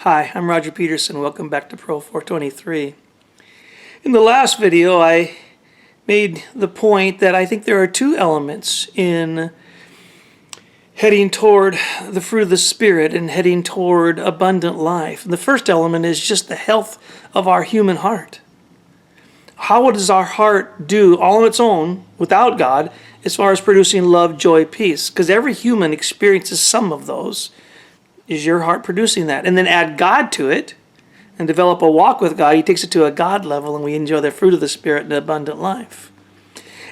Hi, I'm Roger Peterson. Welcome back to Pro 423. In the last video, I made the point that I think there are two elements in heading toward the fruit of the Spirit and heading toward abundant life. The first element is just the health of our human heart. How does our heart do all on its own without God as far as producing love, joy, peace? Because every human experiences some of those. Is your heart producing that? And then add God to it and develop a walk with God. He takes it to a God level and we enjoy the fruit of the Spirit and abundant life.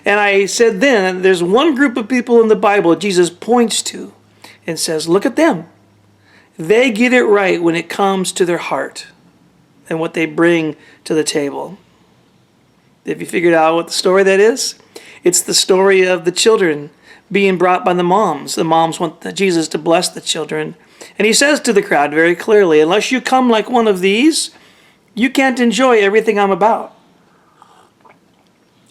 And I said then, there's one group of people in the Bible Jesus points to and says, look at them. They get it right when it comes to their heart and what they bring to the table. Have you figured out what the story that is? It's the story of the children being brought by the moms. The moms want Jesus to bless the children. And he says to the crowd very clearly, unless you come like one of these, you can't enjoy everything I'm about.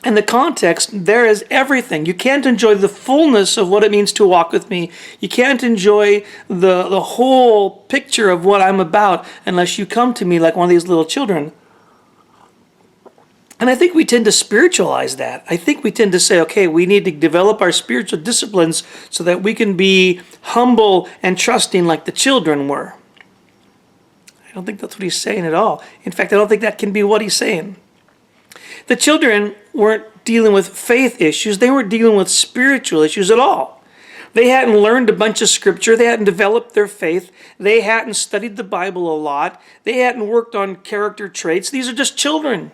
And the context there is everything. You can't enjoy the fullness of what it means to walk with me. You can't enjoy the whole picture of what I'm about unless you come to me like one of these little children. And I think we tend to spiritualize that. I think we tend to say, okay, we need to develop our spiritual disciplines so that we can be humble and trusting like the children were. I don't think that's what he's saying at all. In fact, I don't think that can be what he's saying. The children weren't dealing with faith issues. They weren't dealing with spiritual issues at all. They hadn't learned a bunch of scripture. They hadn't developed their faith. They hadn't studied the Bible a lot. They hadn't worked on character traits. These are just children.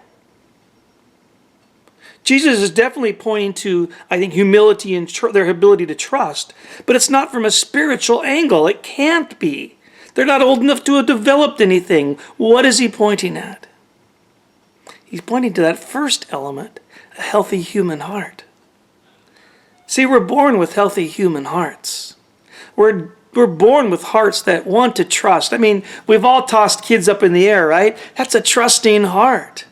Jesus is definitely pointing to, I think, humility and their ability to trust. But it's not from a spiritual angle. It can't be. They're not old enough to have developed anything. What is he pointing at? He's pointing to that first element, a healthy human heart. See, we're born with healthy human hearts. We're born with hearts that want to trust. I mean, we've all tossed kids up in the air, right? That's a trusting heart.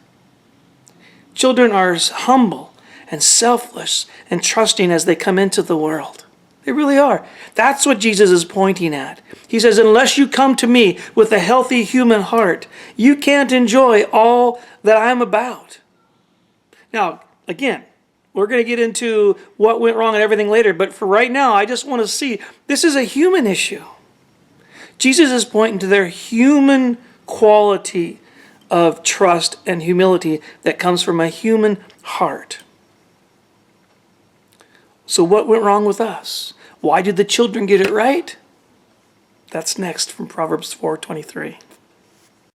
Children are humble and selfless and trusting as they come into the world. They really are. That's what Jesus is pointing at. He says, unless you come to me with a healthy human heart, you can't enjoy all that I'm about. Now, again, we're going to get into what went wrong and everything later, but for right now, I just want to see this is a human issue. Jesus is pointing to their human quality of trust and humility that comes from a human heart. So what went wrong with us? Why did the children get it right? That's next from Proverbs 4:23.